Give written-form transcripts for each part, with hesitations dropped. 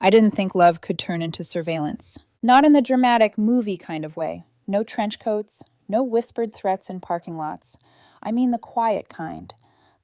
I didn't think love could turn into surveillance. Not in the dramatic movie kind of way. No trench coats, no whispered threats in parking lots. I mean the quiet kind.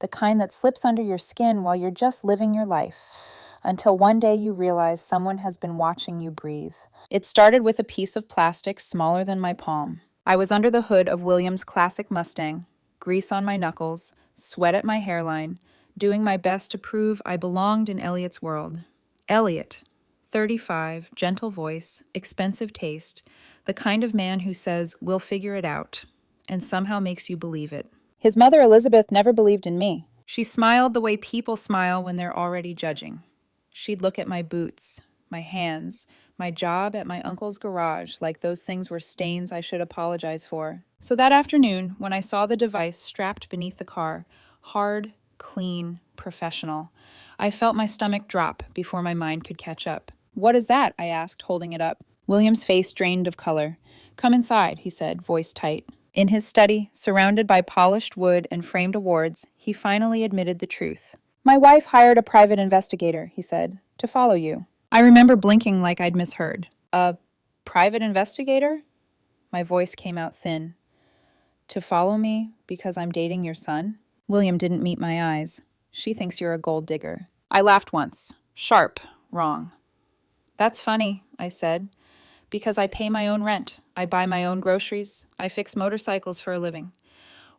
The kind that slips under your skin while you're just living your life. Until one day you realize someone has been watching you breathe. It started with a piece of plastic smaller than my palm. I was under the hood of William's classic Mustang, grease on my knuckles, sweat at my hairline, doing my best to prove I belonged in Elliot's world. Elliot, 35, gentle voice, expensive taste, the kind of man who says, "We'll figure it out," and somehow makes you believe it. His mother, Elizabeth, never believed in me. She smiled the way people smile when they're already judging. She'd look at my boots, my hands, my job at my uncle's garage like those things were stains I should apologize for. So that afternoon, when I saw the device strapped beneath the car, hard, clean, professional, I felt my stomach drop before my mind could catch up. "What is that?" I asked, holding it up. William's face drained of color. "Come inside," he said, voice tight. In his study, surrounded by polished wood and framed awards, he finally admitted the truth. "My wife hired a private investigator," he said, "to follow you." I remember blinking like I'd misheard. "A private investigator?" My voice came out thin. "To follow me because I'm dating your son?" William didn't meet my eyes. "She thinks you're a gold digger." I laughed once. Sharp, wrong. "That's funny," I said, "because I pay my own rent. I buy my own groceries. I fix motorcycles for a living."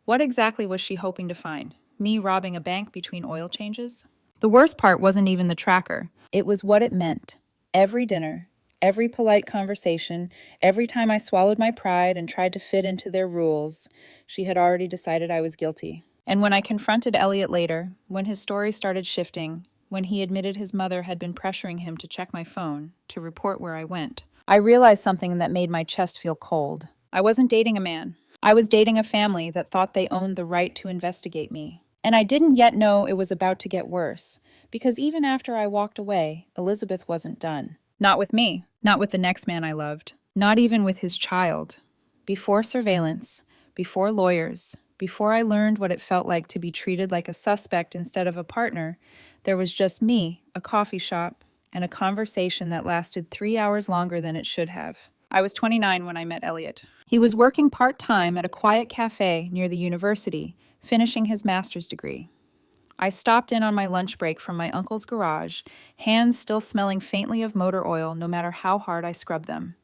What exactly was she hoping to find? Me robbing a bank between oil changes? The worst part wasn't even the tracker. It was what it meant. Every dinner, every polite conversation, every time I swallowed my pride and tried to fit into their rules, she had already decided I was guilty. And when I confronted Elliot later, when his story started shifting, when he admitted his mother had been pressuring him to check my phone, to report where I went, I realized something that made my chest feel cold. I wasn't dating a man. I was dating a family that thought they owned the right to investigate me. And I didn't yet know it was about to get worse, because even after I walked away, Elizabeth wasn't done. Not with me, not with the next man I loved, not even with his child. Before surveillance, before lawyers, before I learned what it felt like to be treated like a suspect instead of a partner, there was just me, a coffee shop, and a conversation that lasted 3 hours longer than it should have. I was 29 when I met Elliot. He was working part-time at a quiet cafe near the university, finishing his master's degree. I stopped in on my lunch break from my uncle's garage, hands still smelling faintly of motor oil no matter how hard I scrubbed them.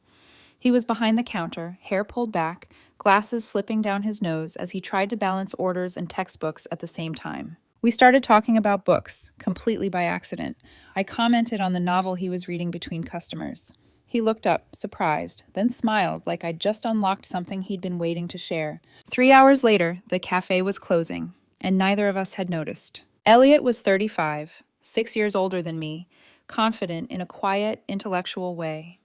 He was behind the counter, hair pulled back, glasses slipping down his nose as he tried to balance orders and textbooks at the same time. We started talking about books, completely by accident. I commented on the novel he was reading between customers. He looked up, surprised, then smiled like I'd just unlocked something he'd been waiting to share. 3 hours later, the cafe was closing, and neither of us had noticed. Elliot was 35, 6 years older than me, confident in a quiet, intellectual way.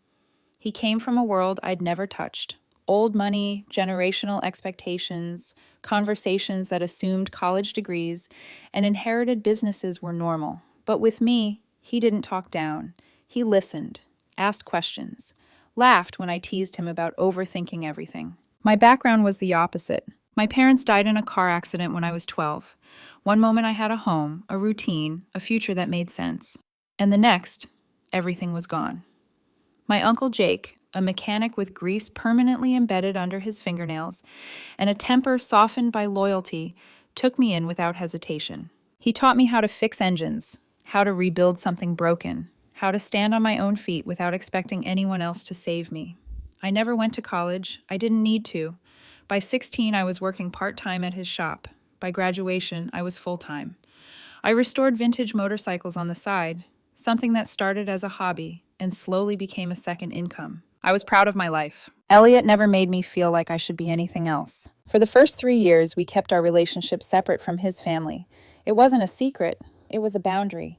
He came from a world I'd never touched. Old money, generational expectations, conversations that assumed college degrees, and inherited businesses were normal. But with me, he didn't talk down. He listened, asked questions, laughed when I teased him about overthinking everything. My background was the opposite. My parents died in a car accident when I was 12. One moment I had a home, a routine, a future that made sense. And the next, everything was gone. My uncle Jake, a mechanic with grease permanently embedded under his fingernails and a temper softened by loyalty, took me in without hesitation. He taught me how to fix engines, how to rebuild something broken, how to stand on my own feet without expecting anyone else to save me. I never went to college. I didn't need to. By 16, I was working part-time at his shop. By graduation, I was full-time. I restored vintage motorcycles on the side, something that started as a hobby and slowly became a second income. I was proud of my life. Elliot never made me feel like I should be anything else. For the first 3 years, we kept our relationship separate from his family. It wasn't a secret. It was a boundary.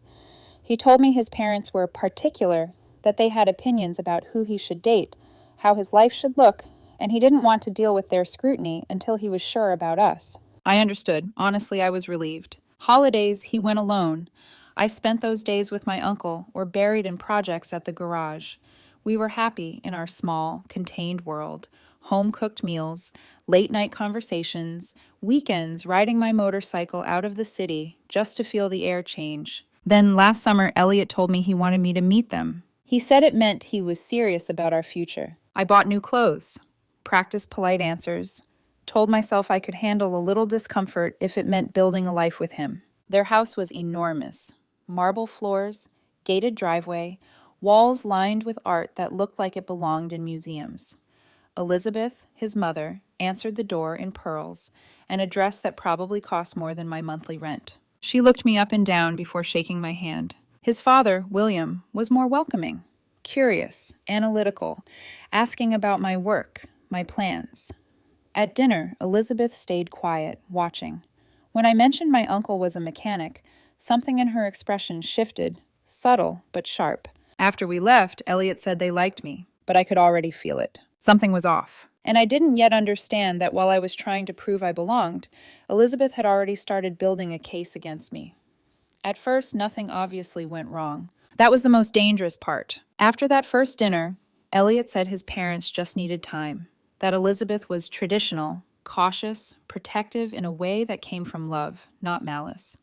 He told me his parents were particular, that they had opinions about who he should date, how his life should look, and he didn't want to deal with their scrutiny until he was sure about us. I understood. Honestly, I was relieved. Holidays, he went alone. I spent those days with my uncle or buried in projects at the garage. We were happy in our small, contained world. Home-cooked meals, late-night conversations, weekends riding my motorcycle out of the city just to feel the air change. Then last summer, Elliot told me he wanted me to meet them. He said it meant he was serious about our future. I bought new clothes, practiced polite answers, told myself I could handle a little discomfort if it meant building a life with him. Their house was enormous. Marble floors, gated driveway, walls lined with art that looked like it belonged in museums. Elizabeth, his mother, answered the door in pearls, an address that probably cost more than my monthly rent. She looked me up and down before shaking my hand. His father, William, was more welcoming, curious, analytical, asking about my work, my plans. At dinner, Elizabeth stayed quiet, watching. When I mentioned my uncle was a mechanic, something in her expression shifted, subtle but sharp. After we left, Elliot said they liked me, but I could already feel it. Something was off. And I didn't yet understand that while I was trying to prove I belonged, Elizabeth had already started building a case against me. At first, nothing obviously went wrong. That was the most dangerous part. After that first dinner, Elliot said his parents just needed time, that Elizabeth was traditional, cautious, protective in a way that came from love, not malice.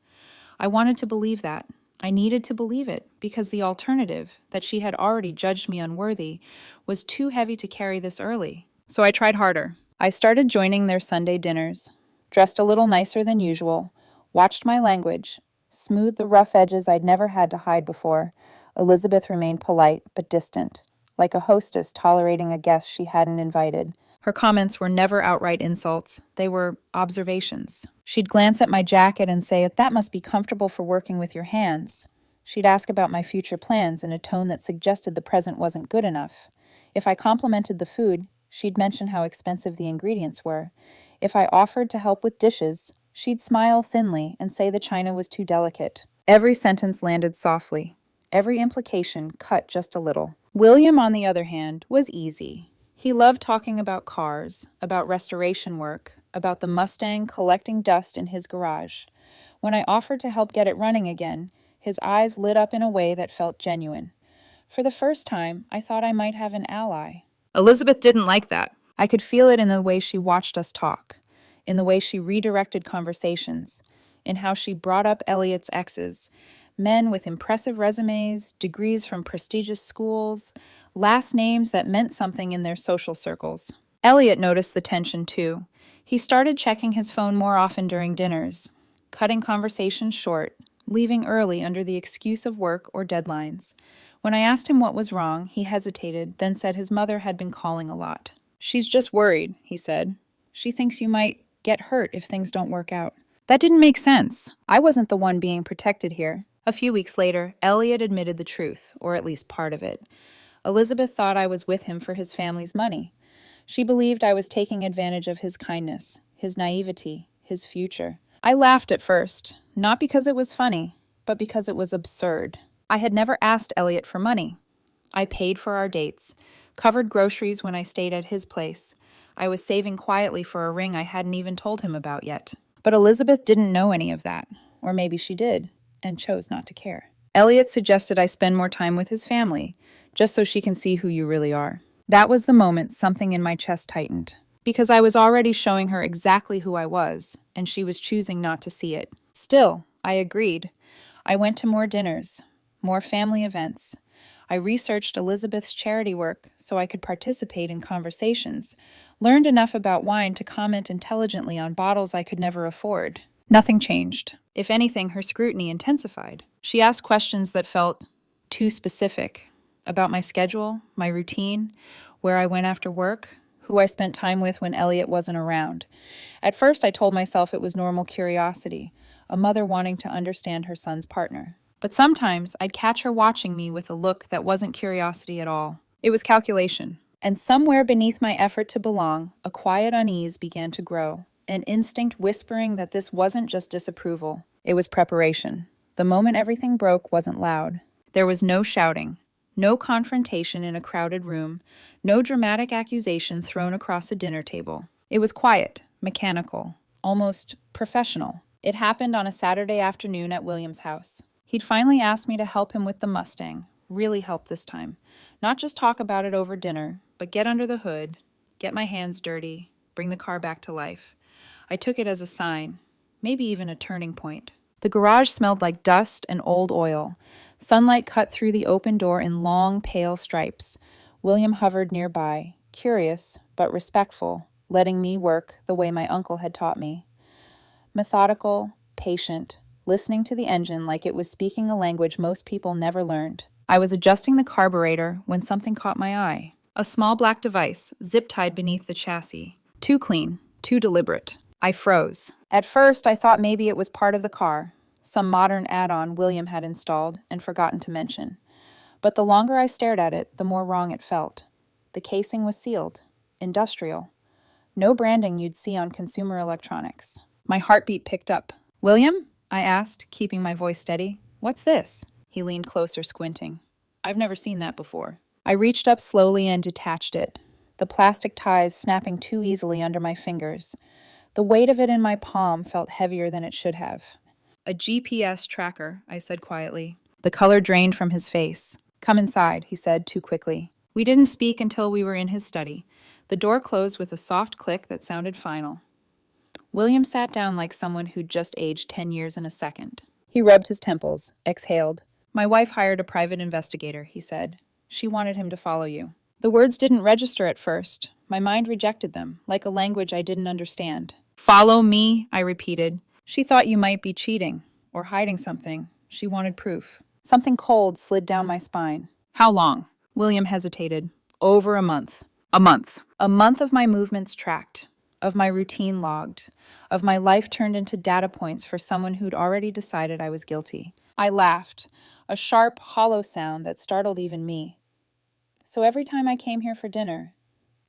I wanted to believe that. I needed to believe it, because the alternative, that she had already judged me unworthy, was too heavy to carry this early. So I tried harder. I started joining their Sunday dinners, dressed a little nicer than usual, watched my language, smoothed the rough edges I'd never had to hide before. Elizabeth remained polite but distant, like a hostess tolerating a guest she hadn't invited. Her comments were never outright insults. They were observations. She'd glance at my jacket and say, "That must be comfortable for working with your hands." She'd ask about my future plans in a tone that suggested the present wasn't good enough. If I complimented the food, she'd mention how expensive the ingredients were. If I offered to help with dishes, she'd smile thinly and say the china was too delicate. Every sentence landed softly. Every implication cut just a little. William, on the other hand, was easy. He loved talking about cars, about restoration work, about the Mustang collecting dust in his garage. When I offered to help get it running again, his eyes lit up in a way that felt genuine. For the first time, I thought I might have an ally. Elizabeth didn't like that. I could feel it in the way she watched us talk, in the way she redirected conversations, in how she brought up Elliot's exes, men with impressive resumes, degrees from prestigious schools, last names that meant something in their social circles. Elliot noticed the tension too. He started checking his phone more often during dinners, cutting conversations short, leaving early under the excuse of work or deadlines. When I asked him what was wrong, he hesitated, then said his mother had been calling a lot. "She's just worried," he said. "She thinks you might get hurt if things don't work out." That didn't make sense. I wasn't the one being protected here. A few weeks later, Elliot admitted the truth, or at least part of it. Elizabeth thought I was with him for his family's money. She believed I was taking advantage of his kindness, his naivety, his future. I laughed at first, not because it was funny, but because it was absurd. I had never asked Elliot for money. I paid for our dates, covered groceries when I stayed at his place. I was saving quietly for a ring I hadn't even told him about yet. But Elizabeth didn't know any of that, or maybe she did, and chose not to care. Elliot suggested I spend more time with his family, just so she can see who you really are. That was the moment something in my chest tightened, because I was already showing her exactly who I was, and she was choosing not to see it. Still, I agreed. I went to more dinners, more family events. I researched Elizabeth's charity work so I could participate in conversations, learned enough about wine to comment intelligently on bottles I could never afford. Nothing changed. If anything, her scrutiny intensified. She asked questions that felt too specific, about my schedule, my routine, where I went after work, who I spent time with when Elliot wasn't around. At first, I told myself it was normal curiosity, a mother wanting to understand her son's partner. But sometimes I'd catch her watching me with a look that wasn't curiosity at all. It was calculation. And somewhere beneath my effort to belong, a quiet unease began to grow, an instinct whispering that this wasn't just disapproval. It was preparation. The moment everything broke wasn't loud. There was no shouting, no confrontation in a crowded room, no dramatic accusation thrown across a dinner table. It was quiet, mechanical, almost professional. It happened on a Saturday afternoon at William's house. He'd finally asked me to help him with the Mustang, really help this time. Not just talk about it over dinner, but get under the hood, get my hands dirty, bring the car back to life. I took it as a sign, maybe even a turning point. The garage smelled like dust and old oil. Sunlight cut through the open door in long, pale stripes. William hovered nearby, curious but respectful, letting me work the way my uncle had taught me. Methodical, patient, listening to the engine like it was speaking a language most people never learned. I was adjusting the carburetor when something caught my eye. A small black device, zip-tied beneath the chassis. Too clean, too deliberate. I froze. At first, I thought maybe it was part of the car, some modern add-on William had installed and forgotten to mention. But the longer I stared at it, the more wrong it felt. The casing was sealed, industrial. No branding you'd see on consumer electronics. My heartbeat picked up. "William?" I asked, keeping my voice steady. "What's this?" He leaned closer, squinting. "I've never seen that before." I reached up slowly and detached it, the plastic ties snapping too easily under my fingers. The weight of it in my palm felt heavier than it should have. "A GPS tracker," I said quietly. The color drained from his face. "Come inside," he said too quickly. We didn't speak until we were in his study. The door closed with a soft click that sounded final. William sat down like someone who'd just aged 10 years in a second. He rubbed his temples, exhaled. "My wife hired a private investigator," he said. "She wanted him to follow you." The words didn't register at first. My mind rejected them, like a language I didn't understand. "Follow me," I repeated. "She thought you might be cheating, or hiding something. She wanted proof." Something cold slid down my spine. "How long?" William hesitated. "Over a month." "A month." A month of my movements tracked, of my routine logged, of my life turned into data points for someone who'd already decided I was guilty. I laughed, a sharp, hollow sound that startled even me. "So every time I came here for dinner,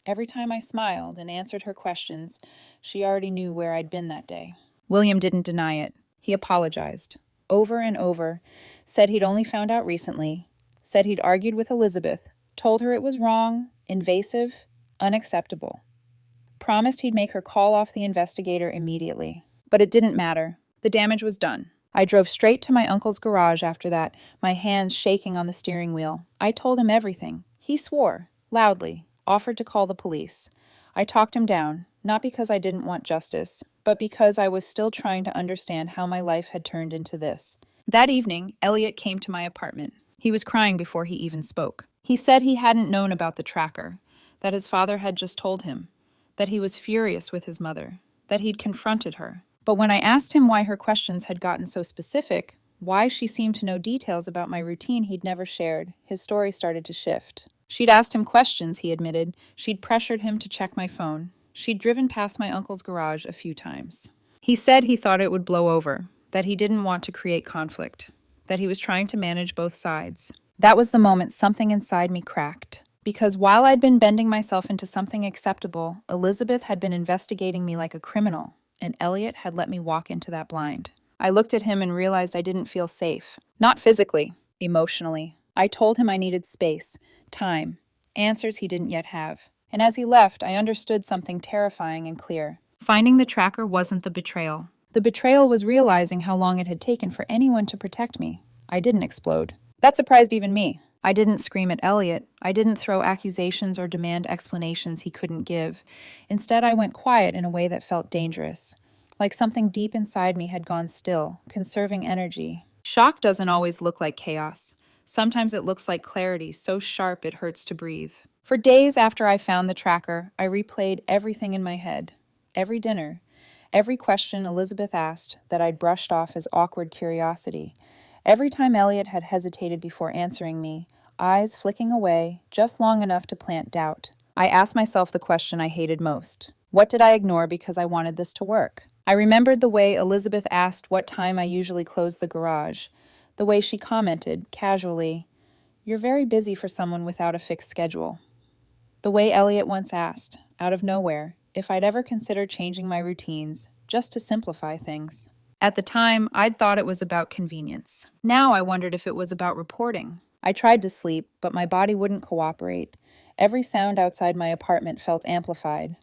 every time I smiled and answered her questions, she already knew where I'd been that day." William didn't deny it. He apologized, over and over, said he'd only found out recently, said he'd argued with Elizabeth, told her it was wrong, invasive, unacceptable. Promised he'd make her call off the investigator immediately. But it didn't matter. The damage was done. I drove straight to my uncle's garage after that, my hands shaking on the steering wheel. I told him everything. He swore, loudly, offered to call the police. I talked him down, not because I didn't want justice, but because I was still trying to understand how my life had turned into this. That evening, Elliot came to my apartment. He was crying before he even spoke. He said he hadn't known about the tracker, that his father had just told him, that he was furious with his mother, that he'd confronted her. But when I asked him why her questions had gotten so specific, why she seemed to know details about my routine he'd never shared, his story started to shift. She'd asked him questions, he admitted. She'd pressured him to check my phone. She'd driven past my uncle's garage a few times. He said he thought it would blow over, that he didn't want to create conflict, that he was trying to manage both sides. That was the moment something inside me cracked. Because while I'd been bending myself into something acceptable, Elizabeth had been investigating me like a criminal, and Elliot had let me walk into that blind. I looked at him and realized I didn't feel safe. Not physically, emotionally. I told him I needed space, time, answers he didn't yet have. And as he left, I understood something terrifying and clear. Finding the tracker wasn't the betrayal. The betrayal was realizing how long it had taken for anyone to protect me. I didn't explode. That surprised even me. I didn't scream at Elliot. I didn't throw accusations or demand explanations he couldn't give. Instead, I went quiet in a way that felt dangerous. Like something deep inside me had gone still, conserving energy. Shock doesn't always look like chaos. Sometimes it looks like clarity, so sharp it hurts to breathe. For days after I found the tracker, I replayed everything in my head. Every dinner, every question Elizabeth asked that I'd brushed off as awkward curiosity. Every time Elliot had hesitated before answering me, eyes flicking away just long enough to plant doubt. I asked myself the question I hated most. What did I ignore because I wanted this to work? I remembered the way Elizabeth asked what time I usually closed the garage, the way she commented, casually, "You're very busy for someone without a fixed schedule." The way Elliot once asked, out of nowhere, if I'd ever considered changing my routines, just to simplify things. At the time, I'd thought it was about convenience. Now I wondered if it was about reporting. I tried to sleep, but my body wouldn't cooperate. Every sound outside my apartment felt amplified.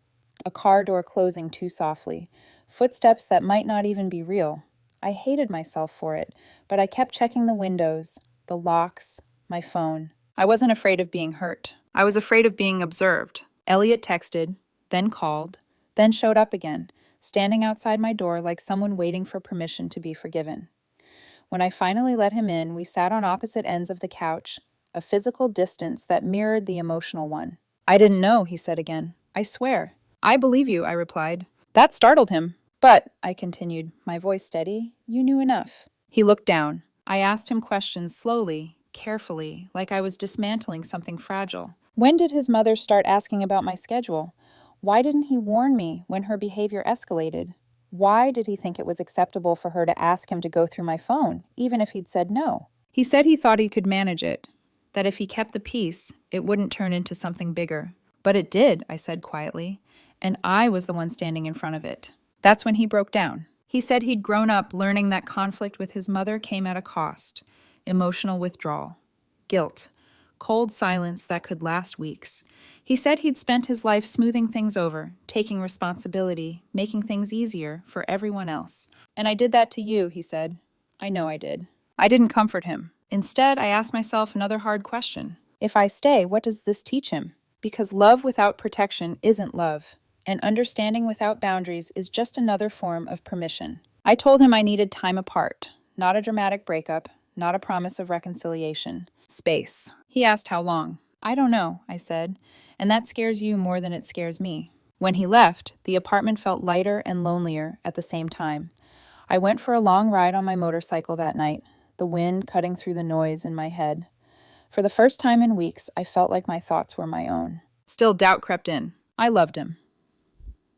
A car door closing too softly. Footsteps that might not even be real. I hated myself for it, but I kept checking the windows, the locks, my phone. I wasn't afraid of being hurt. I was afraid of being observed. Elliot texted, then called, then showed up again, standing outside my door like someone waiting for permission to be forgiven. When I finally let him in, we sat on opposite ends of the couch, a physical distance that mirrored the emotional one. "I didn't know," he said again. "I swear." "I believe you," I replied. That startled him. "But," I continued, my voice steady, "you knew enough." He looked down. I asked him questions slowly, carefully, like I was dismantling something fragile. When did his mother start asking about my schedule? Why didn't he warn me when her behavior escalated? Why did he think it was acceptable for her to ask him to go through my phone, even if he'd said no? He said he thought he could manage it, that if he kept the peace, it wouldn't turn into something bigger. But it did, I said quietly, and I was the one standing in front of it. That's when he broke down. He said he'd grown up learning that conflict with his mother came at a cost: emotional withdrawal, guilt, cold silence that could last weeks. He said he'd spent his life smoothing things over, taking responsibility, making things easier for everyone else. "And I did that to you," he said. "I know I did." I didn't comfort him. Instead, I asked myself another hard question. If I stay, what does this teach him? Because love without protection isn't love, and understanding without boundaries is just another form of permission. I told him I needed time apart, not a dramatic breakup, not a promise of reconciliation. Space. He asked how long. "I don't know," I said, "and that scares you more than it scares me." When he left, the apartment felt lighter and lonelier at the same time. I went for a long ride on my motorcycle that night, the wind cutting through the noise in my head. For the first time in weeks, I felt like my thoughts were my own. Still, doubt crept in. I loved him.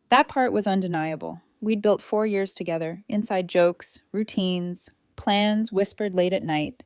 That part was undeniable. We'd built 4 years together, inside jokes, routines, plans whispered late at night.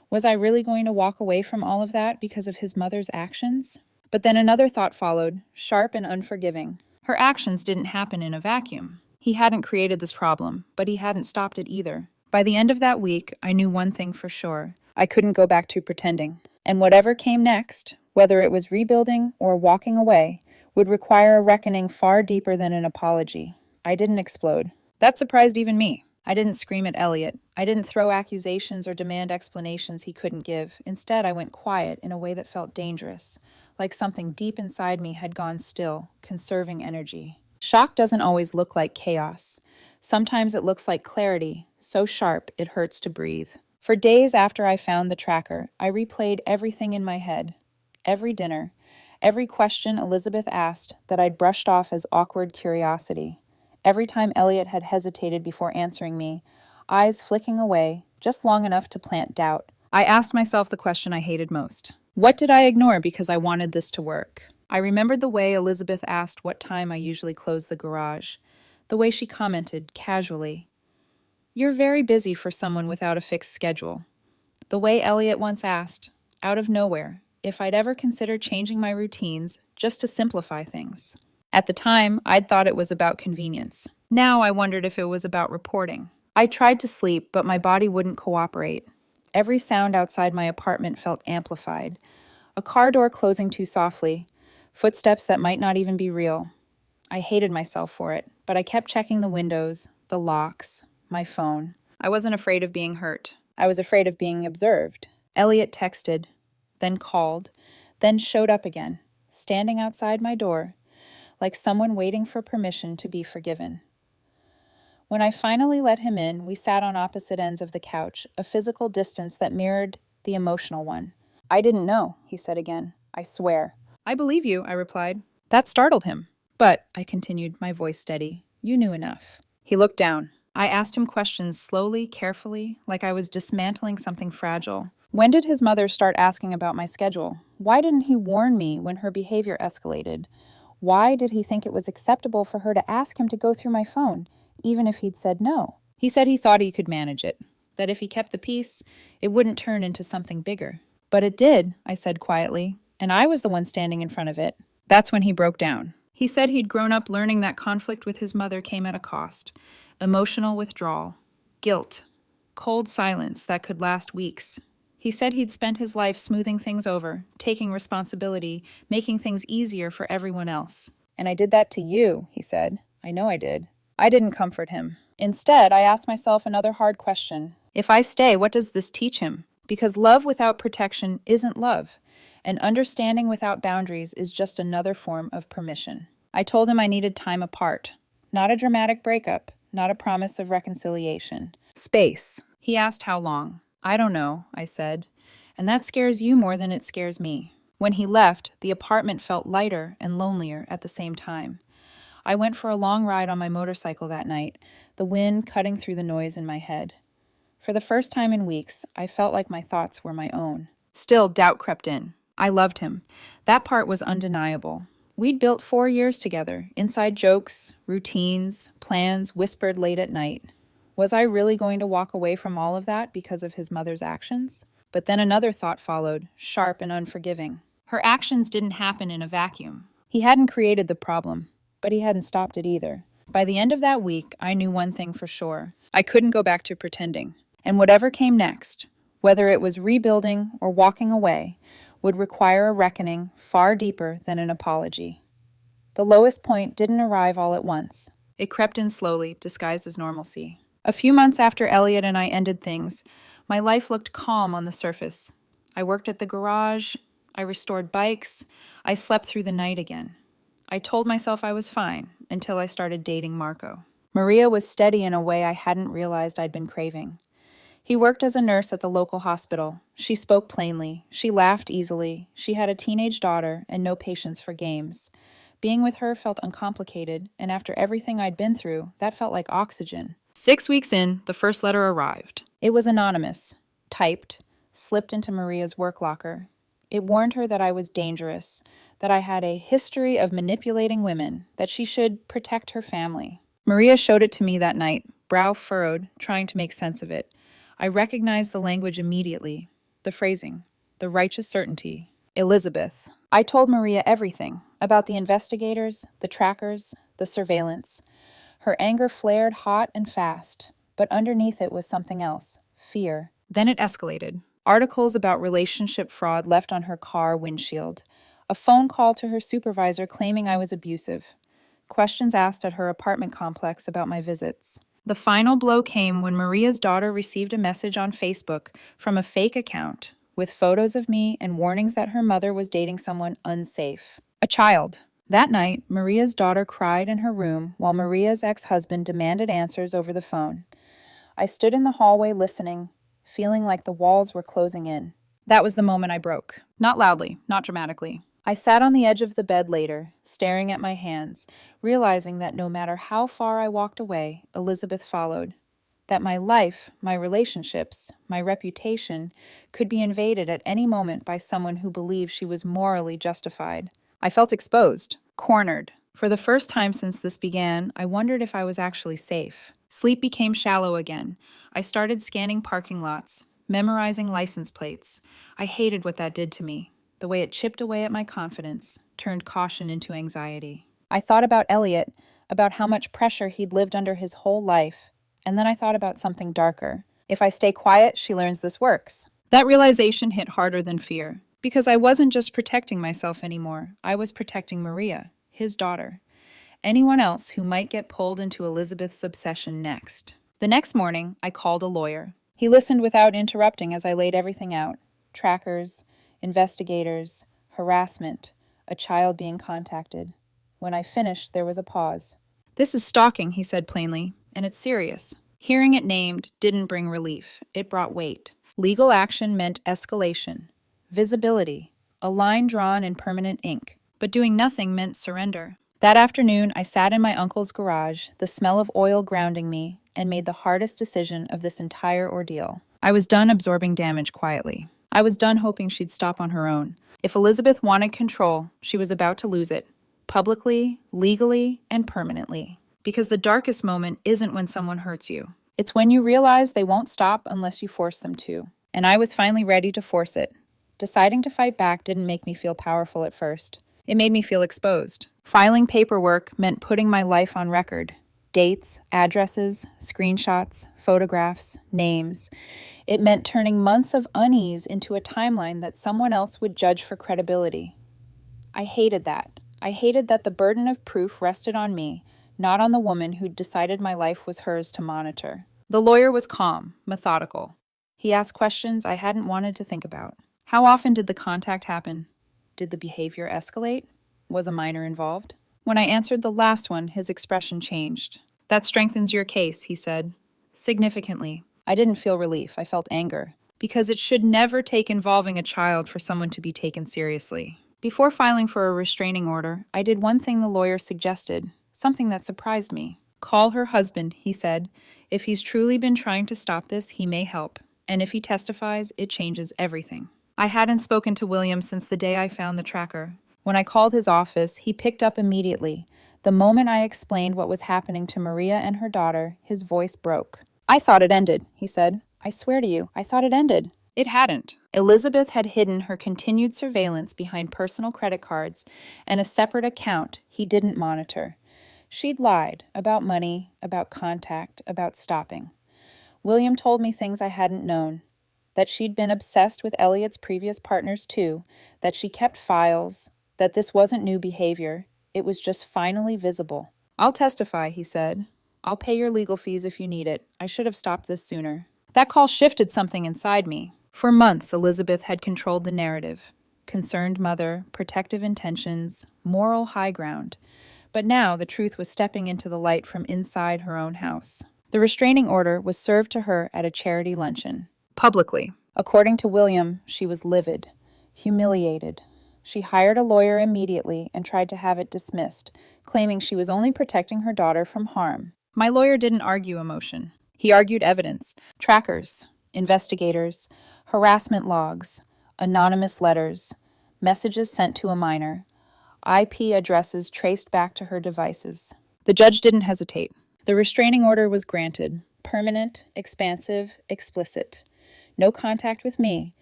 Was I really going to walk away from all of that because of his mother's actions? But then another thought followed, sharp and unforgiving. Her actions didn't happen in a vacuum. He hadn't created this problem, but he hadn't stopped it either. By the end of that week, I knew one thing for sure. I couldn't go back to pretending. And whatever came next, whether it was rebuilding or walking away, would require a reckoning far deeper than an apology. I didn't explode. That surprised even me. I didn't scream at Elliot. I didn't throw accusations or demand explanations he couldn't give. Instead, I went quiet in a way that felt dangerous, like something deep inside me had gone still, conserving energy. Shock doesn't always look like chaos. Sometimes it looks like clarity, so sharp it hurts to breathe. For days after I found the tracker, I replayed everything in my head. Every dinner, every question Elizabeth asked that I'd brushed off as awkward curiosity. Every time Elliot had hesitated before answering me, eyes flicking away, just long enough to plant doubt. I asked myself the question I hated most. What did I ignore because I wanted this to work? I remembered the way Elizabeth asked what time I usually closed the garage. The way she commented, casually, "You're very busy for someone without a fixed schedule." The way Elliot once asked, out of nowhere, if I'd ever consider changing my routines just to simplify things. At the time, I'd thought it was about convenience. Now I wondered if it was about reporting. I tried to sleep, but my body wouldn't cooperate. Every sound outside my apartment felt amplified. A car door closing too softly, footsteps that might not even be real. I hated myself for it, but I kept checking the windows, the locks, my phone. I wasn't afraid of being hurt. I was afraid of being observed. Elliot texted, then called, then showed up again, standing outside my door, like someone waiting for permission to be forgiven. When I finally let him in, we sat on opposite ends of the couch, a physical distance that mirrored the emotional one. "I didn't know," he said again. "I swear." "I believe you," I replied. That startled him. "But," I continued, my voice steady, "you knew enough." He looked down. I asked him questions slowly, carefully, like I was dismantling something fragile. When did his mother start asking about my schedule? Why didn't he warn me when her behavior escalated? Why did he think it was acceptable for her to ask him to go through my phone, even if he'd said no? He said he thought he could manage it, that if he kept the peace, it wouldn't turn into something bigger. But it did, I said quietly, and I was the one standing in front of it. That's when he broke down. He said he'd grown up learning that conflict with his mother came at a cost: emotional withdrawal, guilt, cold silence that could last weeks. He said he'd spent his life smoothing things over, taking responsibility, making things easier for everyone else. "And I did that to you," he said. "I know I did." I didn't comfort him. Instead, I asked myself another hard question. If I stay, what does this teach him? Because love without protection isn't love, and understanding without boundaries is just another form of permission. I told him I needed time apart. Not a dramatic breakup, not a promise of reconciliation. Space. He asked how long. I don't know, I said. And that scares you more than it scares me. When he left, the apartment felt lighter and lonelier at the same time. I went for a long ride on my motorcycle that night, the wind cutting through the noise in my head. For the first time in weeks, I felt like my thoughts were my own. Still, doubt crept in. I loved him. That part was undeniable. We'd built 4 years together, inside jokes, routines, plans whispered late at night. Was I really going to walk away from all of that because of his mother's actions? But then another thought followed, sharp and unforgiving. Her actions didn't happen in a vacuum. He hadn't created the problem, but he hadn't stopped it either. By the end of that week, I knew one thing for sure. I couldn't go back to pretending. And whatever came next, whether it was rebuilding or walking away, would require a reckoning far deeper than an apology. The lowest point didn't arrive all at once. It crept in slowly, disguised as normalcy. A few months after Elliot and I ended things, my life looked calm on the surface. I worked at the garage, I restored bikes, I slept through the night again. I told myself I was fine until I started dating Marco. Maria was steady in a way I hadn't realized I'd been craving. He worked as a nurse at the local hospital. She spoke plainly. She laughed easily. She had a teenage daughter and no patience for games. Being with her felt uncomplicated, and after everything I'd been through, that felt like oxygen. 6 weeks in, the first letter arrived. It was anonymous, typed, slipped into Maria's work locker. It warned her that I was dangerous, that I had a history of manipulating women, that she should protect her family. Maria showed it to me that night, brow furrowed, trying to make sense of it. I recognized the language immediately, the phrasing, the righteous certainty. Elizabeth. I told Maria everything about the investigators, the trackers, the surveillance. Her anger flared hot and fast, but underneath it was something else, fear. Then it escalated. Articles about relationship fraud left on her car windshield. A phone call to her supervisor claiming I was abusive. Questions asked at her apartment complex about my visits. The final blow came when Maria's daughter received a message on Facebook from a fake account with photos of me and warnings that her mother was dating someone unsafe. A child. That night, Maria's daughter cried in her room while Maria's ex-husband demanded answers over the phone. I stood in the hallway listening, feeling like the walls were closing in. That was the moment I broke. Not loudly, not dramatically. I sat on the edge of the bed later, staring at my hands, realizing that no matter how far I walked away, Elizabeth followed. That my life, my relationships, my reputation could be invaded at any moment by someone who believed she was morally justified. I felt exposed, cornered. For the first time since this began, I wondered if I was actually safe. Sleep became shallow again. I started scanning parking lots, memorizing license plates. I hated what that did to me. The way it chipped away at my confidence, turned caution into anxiety. I thought about Elliot, about how much pressure he'd lived under his whole life, and then I thought about something darker. If I stay quiet, she learns this works. That realization hit harder than fear, because I wasn't just protecting myself anymore. I was protecting Maria, his daughter, anyone else who might get pulled into Elizabeth's obsession next. The next morning, I called a lawyer. He listened without interrupting as I laid everything out. Trackers, investigators, harassment, a child being contacted. When I finished, there was a pause. "This is stalking," he said plainly, "and it's serious." Hearing it named didn't bring relief. It brought weight. Legal action meant escalation, visibility, a line drawn in permanent ink. But doing nothing meant surrender. That afternoon, I sat in my uncle's garage, the smell of oil grounding me, and made the hardest decision of this entire ordeal. I was done absorbing damage quietly. I was done hoping she'd stop on her own. If Elizabeth wanted control, she was about to lose it. Publicly, legally, and permanently. Because the darkest moment isn't when someone hurts you. It's when you realize they won't stop unless you force them to. And I was finally ready to force it. Deciding to fight back didn't make me feel powerful at first. It made me feel exposed. Filing paperwork meant putting my life on record. Dates, addresses, screenshots, photographs, names. It meant turning months of unease into a timeline that someone else would judge for credibility. I hated that. I hated that the burden of proof rested on me, not on the woman who'd decided my life was hers to monitor. The lawyer was calm, methodical. He asked questions I hadn't wanted to think about. How often did the contact happen? Did the behavior escalate? Was a minor involved? When I answered the last one, his expression changed. "That strengthens your case," he said. "Significantly. I didn't feel relief, I felt anger. Because it should never take involving a child for someone to be taken seriously. Before filing for a restraining order, I did one thing the lawyer suggested, something that surprised me. Call her husband, he said. If he's truly been trying to stop this, he may help. And if he testifies, it changes everything. I hadn't spoken to William since the day I found the tracker. When I called his office, he picked up immediately. The moment I explained what was happening to Maria and her daughter, his voice broke. I thought it ended, he said. I swear to you, I thought it ended. It hadn't. Elizabeth had hidden her continued surveillance behind personal credit cards and a separate account he didn't monitor. She'd lied about money, about contact, about stopping. William told me things I hadn't known. That she'd been obsessed with Elliot's previous partners too, that she kept files, that this wasn't new behavior, it was just finally visible. I'll testify, he said. I'll pay your legal fees if you need it. I should have stopped this sooner. That call shifted something inside me. For months, Elizabeth had controlled the narrative. Concerned mother, protective intentions, moral high ground. But now the truth was stepping into the light from inside her own house. The restraining order was served to her at a charity luncheon. Publicly. According to William, she was livid, humiliated. She hired a lawyer immediately and tried to have it dismissed, claiming she was only protecting her daughter from harm. My lawyer didn't argue emotion. He argued evidence, trackers, investigators, harassment logs, anonymous letters, messages sent to a minor, IP addresses traced back to her devices. The judge didn't hesitate. The restraining order was granted, permanent, expansive, explicit. No contact with me,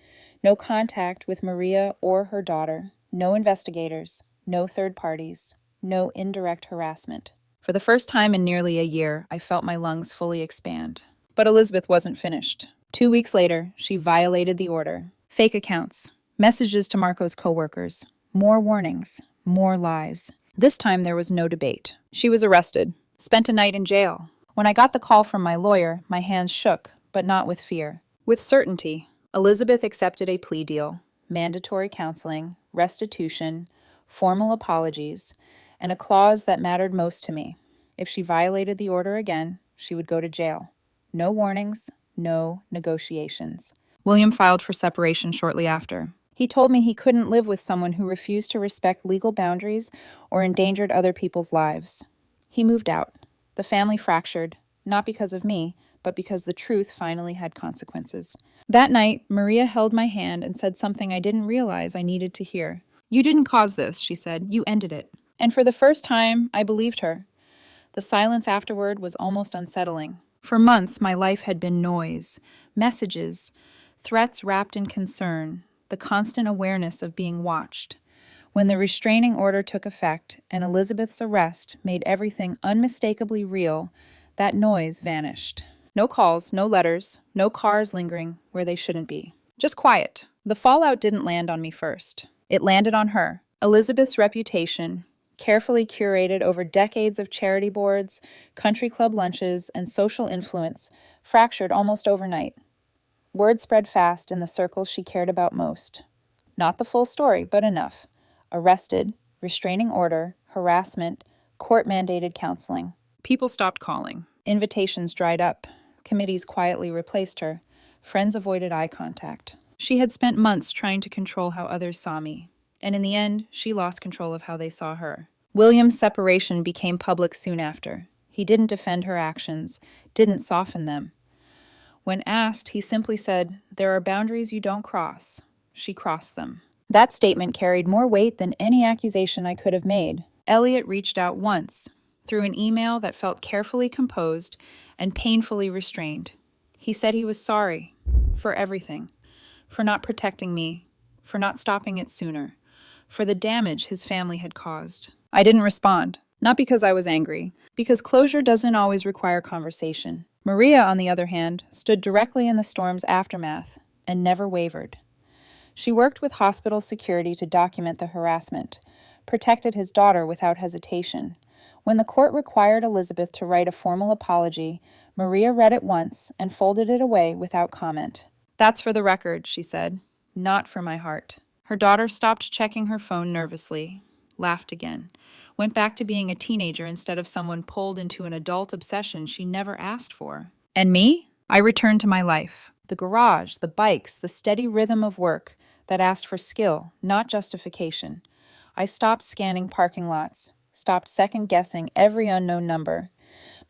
no contact with Maria or her daughter, no investigators, no third parties, no indirect harassment. For the first time in nearly a year, I felt my lungs fully expand. But Elizabeth wasn't finished. 2 weeks later, she violated the order. Fake accounts, messages to Marco's coworkers, more warnings, more lies. This time there was no debate. She was arrested, spent a night in jail. When I got the call from my lawyer, my hands shook, but not with fear. With certainty. Elizabeth accepted a plea deal, mandatory counseling, restitution, formal apologies, and a clause that mattered most to me. If she violated the order again, she would go to jail. No warnings, no negotiations. William filed for separation shortly after. He told me he couldn't live with someone who refused to respect legal boundaries or endangered other people's lives. He moved out. The family fractured, not because of me, but because the truth finally had consequences. That night, Maria held my hand and said something I didn't realize I needed to hear. You didn't cause this, she said. You ended it. And for the first time, I believed her. The silence afterward was almost unsettling. For months, my life had been noise, messages, threats wrapped in concern, the constant awareness of being watched. When the restraining order took effect and Elizabeth's arrest made everything unmistakably real, that noise vanished. No calls, no letters, no cars lingering where they shouldn't be. Just quiet. The fallout didn't land on me first. It landed on her. Elizabeth's reputation, carefully curated over decades of charity boards, country club lunches, and social influence, fractured almost overnight. Word spread fast in the circles she cared about most. Not the full story, but enough. Arrested, restraining order, harassment, court-mandated counseling. People stopped calling. Invitations dried up. Committees quietly replaced her. Friends avoided eye contact. She had spent months trying to control how others saw me, and in the end, she lost control of how they saw her. William's separation became public soon after. He didn't defend her actions, didn't soften them. When asked, he simply said, "There are boundaries you don't cross." She crossed them. That statement carried more weight than any accusation I could have made. Elliot reached out once, through an email that felt carefully composed and painfully restrained. He said he was sorry for everything, for not protecting me, for not stopping it sooner, for the damage his family had caused. I didn't respond, not because I was angry, because closure doesn't always require conversation. Maria, on the other hand, stood directly in the storm's aftermath and never wavered. She worked with hospital security to document the harassment, protected his daughter without hesitation. When the court required Elizabeth to write a formal apology, Maria read it once and folded it away without comment. "That's for the record," she said, "not for my heart." Her daughter stopped checking her phone nervously, laughed again, went back to being a teenager instead of someone pulled into an adult obsession she never asked for. And me? I returned to my life. The garage, the bikes, the steady rhythm of work that asked for skill, not justification. I stopped scanning parking lots, stopped second-guessing every unknown number.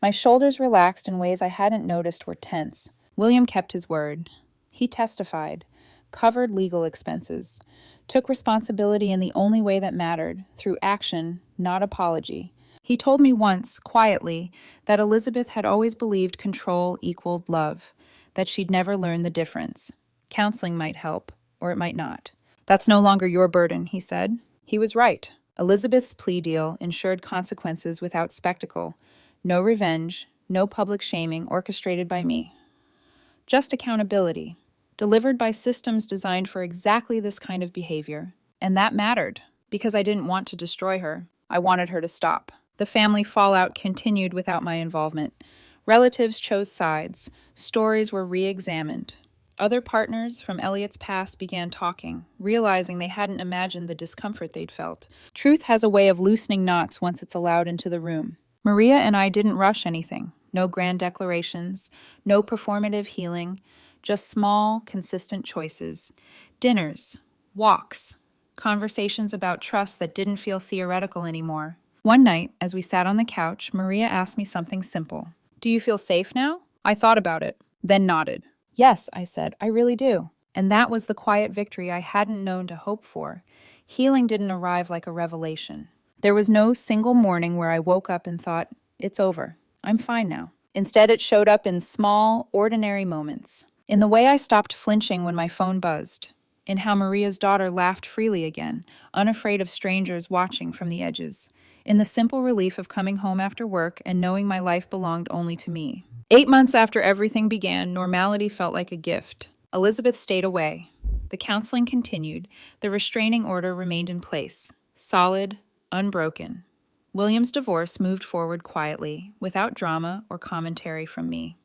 My shoulders relaxed in ways I hadn't noticed were tense. William kept his word. He testified, covered legal expenses, took responsibility in the only way that mattered, through action, not apology. He told me once, quietly, that Elizabeth had always believed control equaled love, that she'd never learned the difference. Counseling might help, or it might not. That's no longer your burden, he said. He was right. Elizabeth's plea deal ensured consequences without spectacle. No revenge, no public shaming orchestrated by me. Just accountability, delivered by systems designed for exactly this kind of behavior. And that mattered, because I didn't want to destroy her. I wanted her to stop. The family fallout continued without my involvement. Relatives chose sides. Stories were re-examined. Other partners from Elliot's past began talking, realizing they hadn't imagined the discomfort they'd felt. Truth has a way of loosening knots once it's allowed into the room. Maria and I didn't rush anything. No grand declarations, no performative healing, just small, consistent choices. Dinners, walks, conversations about trust that didn't feel theoretical anymore. One night, as we sat on the couch, Maria asked me something simple. "Do you feel safe now?" I thought about it, then nodded. "Yes," I said, "I really do." And that was the quiet victory I hadn't known to hope for. Healing didn't arrive like a revelation. There was no single morning where I woke up and thought, "It's over. I'm fine now." Instead, it showed up in small, ordinary moments. In the way I stopped flinching when my phone buzzed. In how Maria's daughter laughed freely again, unafraid of strangers watching from the edges. In the simple relief of coming home after work and knowing my life belonged only to me. 8 months after everything began, normality felt like a gift. Elizabeth stayed away. The counseling continued. The restraining order remained in place. Solid, unbroken. William's divorce moved forward quietly, without drama or commentary from me.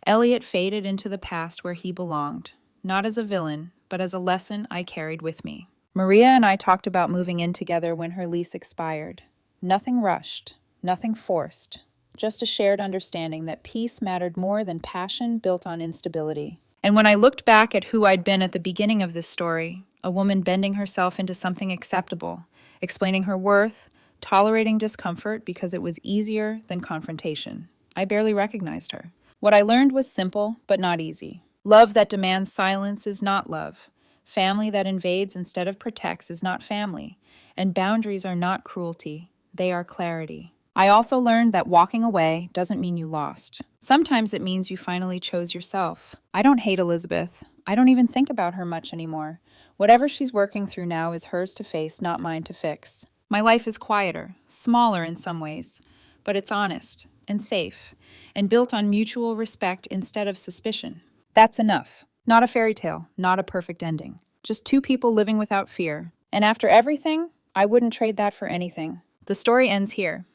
Elliot faded into the past where he belonged, not as a villain, but as a lesson I carried with me. Maria and I talked about moving in together when her lease expired. Nothing rushed, nothing forced, just a shared understanding that peace mattered more than passion built on instability. And when I looked back at who I'd been at the beginning of this story, a woman bending herself into something acceptable, explaining her worth, tolerating discomfort because it was easier than confrontation, I barely recognized her. What I learned was simple, but not easy. Love that demands silence is not love. Family that invades instead of protects is not family. And boundaries are not cruelty. They are clarity. I also learned that walking away doesn't mean you lost. Sometimes it means you finally chose yourself. I don't hate Elizabeth. I don't even think about her much anymore. Whatever she's working through now is hers to face, not mine to fix. My life is quieter, smaller in some ways, but it's honest and safe, and built on mutual respect instead of suspicion. That's enough. Not a fairy tale, not a perfect ending. Just two people living without fear. And after everything, I wouldn't trade that for anything. The story ends here,